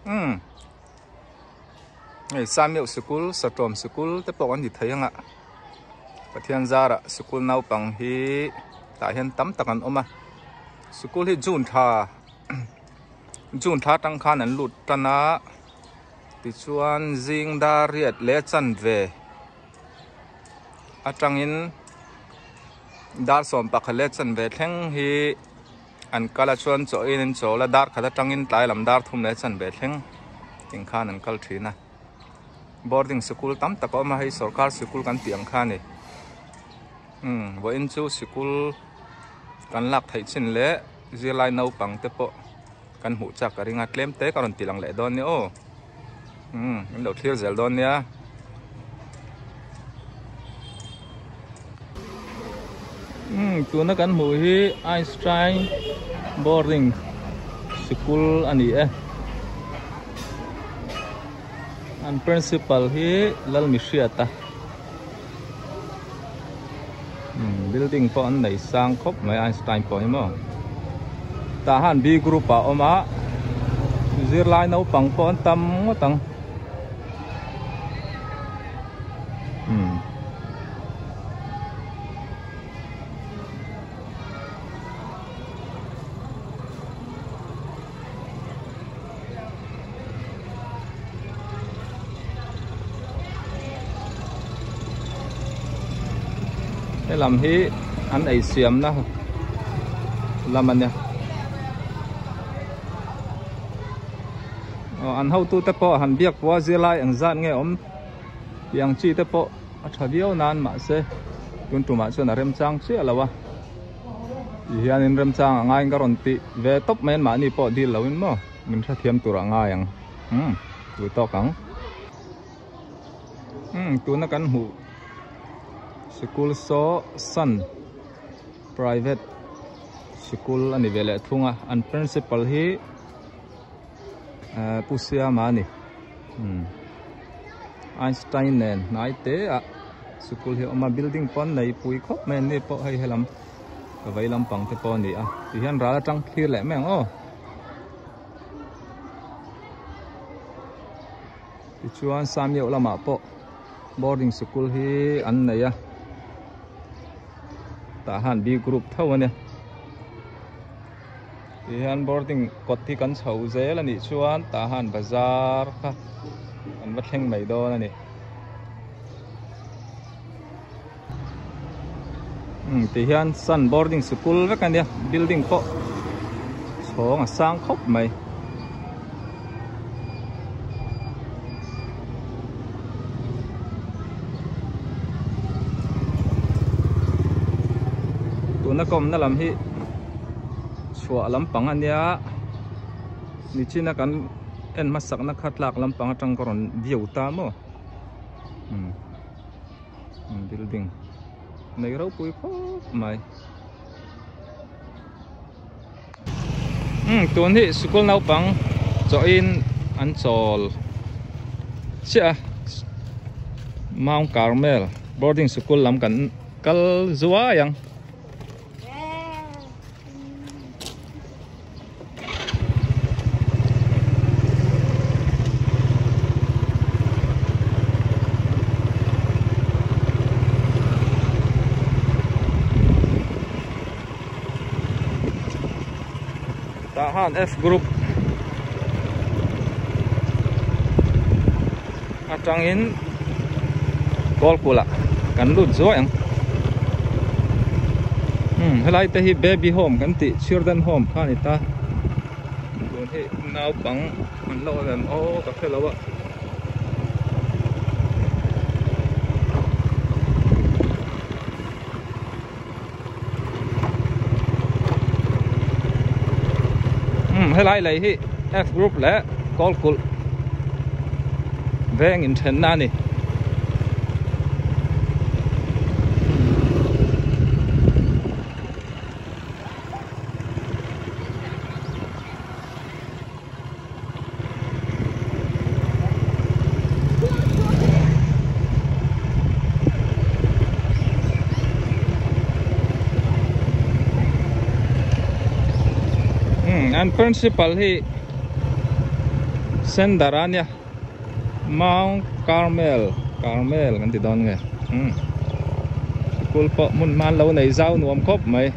Ngày Samuel School, Satrom School, te pok an di thấy hang ạ. Pathian zara school nau pang hi ta hian tam takan oma. School hi June tha tang khan an lut tana. Ti chuan jing da riat le chan ve. Atangin dar som pakhale chan ve thleng hi an kala chuan cho in cho la dar khata tangin tlai lam dar thum le chan ve thleng ting khan an kal thina. Boarding school tam tako ma hai sarkar school kan tiang khan ni. Wo in chu school kan lak thai chin le zilai nau pang te po kan hu chak ka ringa tlem te karon tilang le don ni o. In lo clear zel don nia. Tu na kan mu hi Einstein boarding school ani e. An principal hi lal mishriata. Building po an nei sang khop mai Einstein po mo. Ta han B group pa oma zirlai nau pang po an tam ngotang. Cái làm hi anh ấy xiêm đó làm anh nè anh hậu tu tập po han biak po zilai ang zan nghe yang chi tập po athabiao nan ma se kun tu ma chuan a rem chang chi alawa hian in rem chang angai garon ti ve top men ma ni po dil lawin mo min tha thiam tur anga yang tu to kang tu na kan hu School so Sun private school ani vele thunga an principal hi pusia mani Einstein nen nai te a school hi oma building pon nei pui khop men ni po hai helam ka vailam pang te pon ni a ti hian ra tang thlir le meng o ti chuan Samuel lama po boarding school hi an nei a ta han B group thau ane hian boarding kot thi kan chho zel ani chuan ta han bazar kha an va thleng mai don ani ti hian Sun boarding school vek ania building po chhawng a sang khop mai na kom na lam hi chua lampang ania ni china kan en masak na khatlak lampang atang koron viu ta mo building nei ro pui khop mai tuan hi school nau pang cho in an chol chia Mount Carmel boarding school lam kan kal zuwa yang tahan F group atangin gol pula kan lut zo yang helai te hi baby home kan ti children home khani ta don he nau pang an lo len o ka phelawa helai lai hi F group le gol kul veng in then na ni and principal hi Sendarania Mount Carmel kan ti don nge school po mun man lâu này giao nuông khóc mày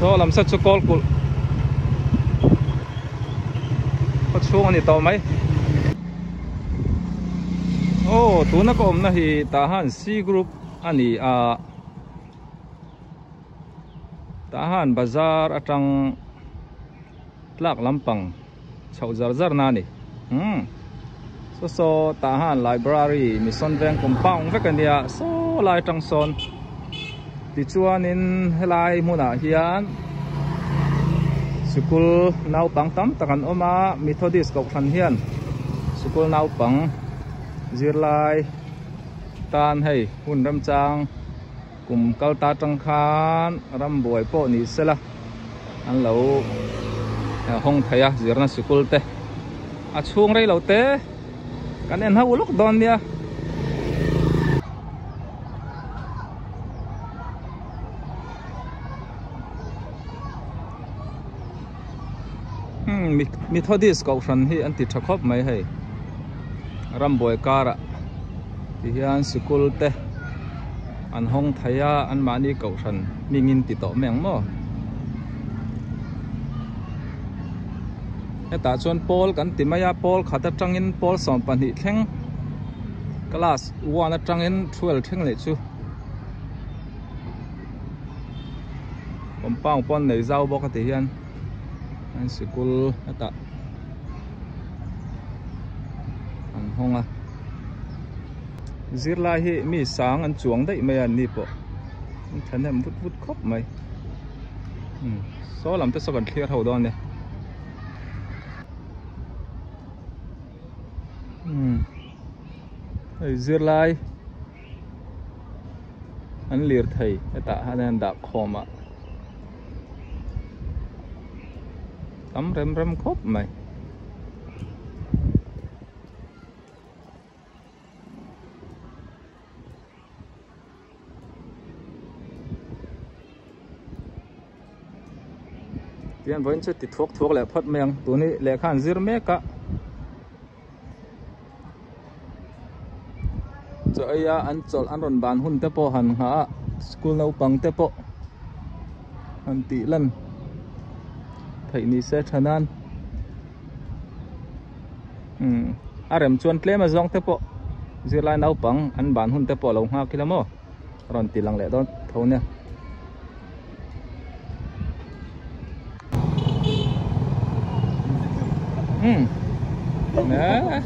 so làm sao cho call cul có xuống anh tàu mấy tu na ko na hi tahan C group ani tahan bazar atang tlak lampang chau zar na ni so tahan library mission veng compound vekania so lai tang son ti chuan in helai muna hian school nau pang tam takan oma Methodist ko khan hian school nau pang zirlai tan hei hun ram chang kum kalta tang khan ram boi po ni sela an lo hong thaya zirna school te a chung rei lo te kan en ha uluk don nia Methodist ko ran hi an ti thakop mai hei ram boi kara ti hian school te an hong thaya an mani ko ran mingin ti to meng mo eta chon Paul kan ti maya Paul khata tangin Paul som pan hi thleng class 1 atangin 12 thleng le chu compound pon nei zau bok ti hian an school eta an honga zirlai hi mi sang an chuang dei mai an ni po an thanem vut khop mai so lam te so kan clear ho don ne zirlai an lir thei eta hanan da khoma tắm rem khop mày tiền vẫn chưa tịt thuốc lại phật mèng tụi này lệ khan zir mẹ cả rồi anh chọn anh run bàn hun tepo hàn hả school nấu bằng tepo anh tỷ lần thầy ni sẽ thân an rem chuan tle ma zong tepo zirlai nấu bằng anh bàn hun tepo lâu ha kilo mo ron tỷ lăng lệ đó thâu nè nè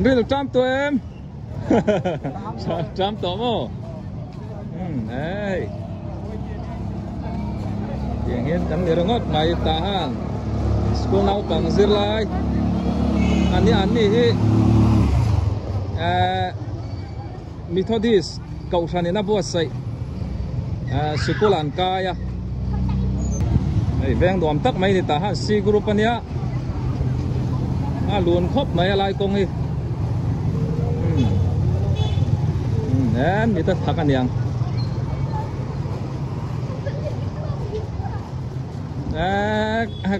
đi được trăm tụi em trăm tụi mô đây tiếng hiến chấm để ngót mày tahan school nấu bằng zirlai anh đi Methodist cậu sang đến bữa say school an kaya này veng đom tắc mấy thì tahan C group anh nhá luôn khóc mấy lại công đi nên người ta thắc anh em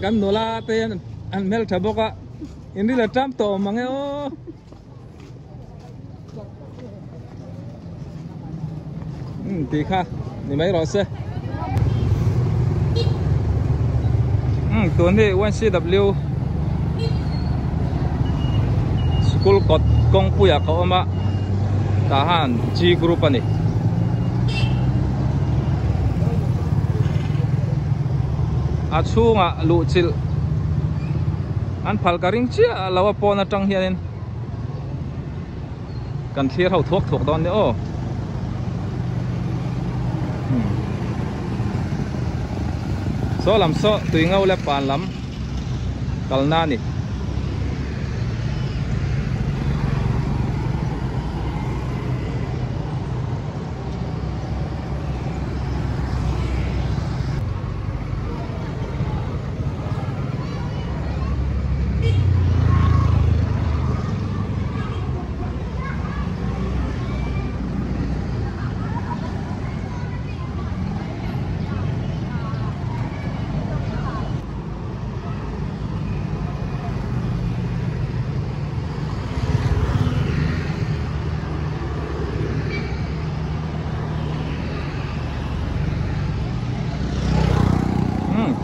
kan nula tên anh mel thabo ka ini là trăm tổ mà nghe ô tí kha ni mấy rồi xe tuần thì UNCW school code công puya ko ma tahan G group ani achunga lu chil an phal karing chia lawa pona tang hianin kan thlir ho thuốc don ne o so lam so tui ngau le pan lam kalna ni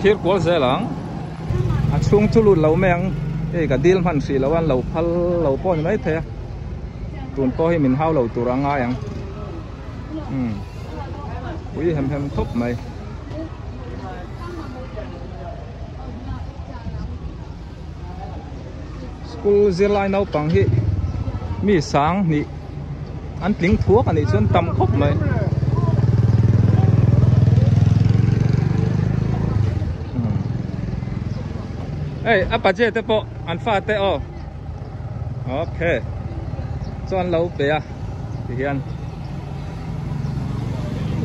thir kwal zelang a chung chu lut lo meng e ka dil man si lo an lo phal lo pon mai the tun po hi min hau lo turanga yang ui hem thop mai school zirlai nau pang hi mi sang ni an tling thuak ani chuan tam khop mai ê apa je te po an fa te o okay chuan lo pe a ti hian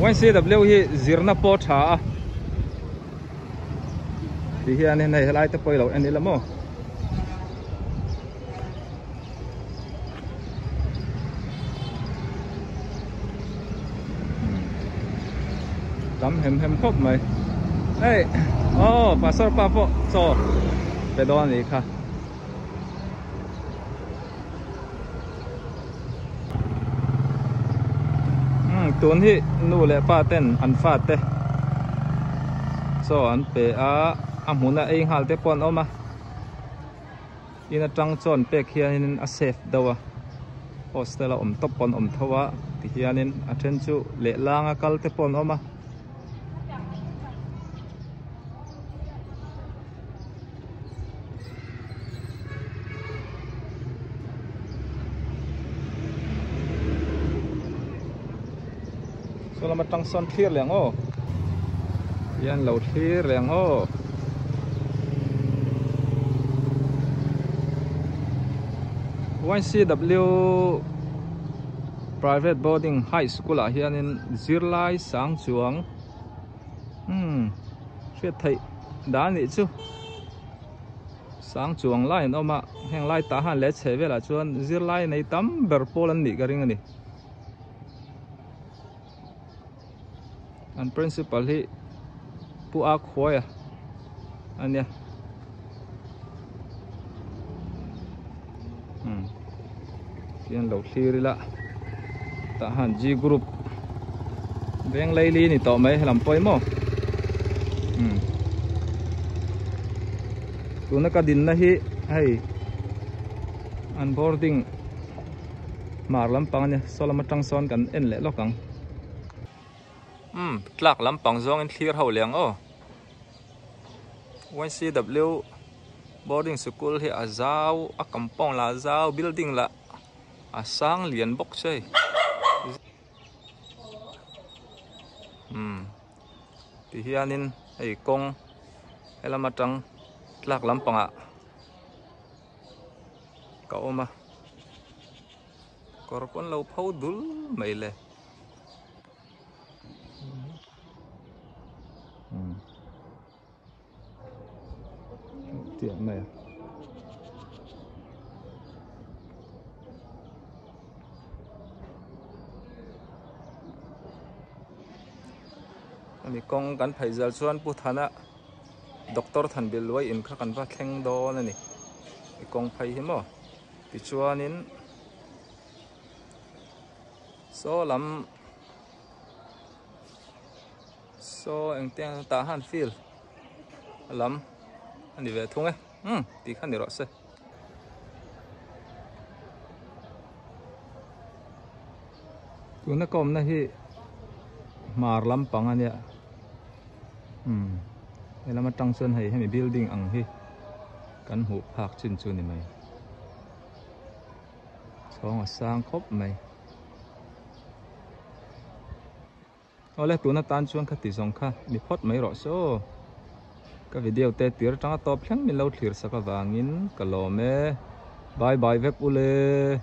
YCW hi zirna po tha ti hian nei helai te poi lo ani lamo tắm hem khóc mày ê pastor pa po so pe do ni kha tuần hi nu le pa ten an fa te so an pe a amuna ei hal te pon oma ina tang chon pe khianin a safe dawa hostel om top pon om thawa ti hianin athen chu le langa kal te pon oma so lama tang son thir leng o yan lo thir leng o YCW private boarding high school a hianin zirlai sang chuang hriat thei da ni chu sang chuang lai no ma heng lai ta han le chevela chuan zirlai nei tam ber polan ni ka ring ani an principal hi pu a khoya ania kian lo thirila ta han G group beng leili ni to mai lam poi mo tuna ka din na hi ai an boarding mar lam pang ne solama tang son kan en le lokang tlak lam pang zong in clear ho leng o YCW boarding school hi a zau a kampong la zau building la a sang lian bok chei ti hianin ei kong helama tang tlak lam panga ka oma korpon lo phau dul mai le tiệm này anh con gắn phải giờ xuân pu thana doctor thần bị lôi in các căn phát thanh đó này con phải hiếm à thì chuan in số lắm số anh tiếng ta han feel lắm anh đi về thung ấy tí khăn để rõ xe tụi nó còn này hi mar lam pang anh ạ đây là một trang xuân hay mình building ang hi căn hộ park trên chuan này mày xong sang khóc mày ole tụi nó tan chuan khát tí dòng kha mi phốt mấy rõ số cái video te tir tang top thlang min lo thlir saka wangin kalome bye bye vek ule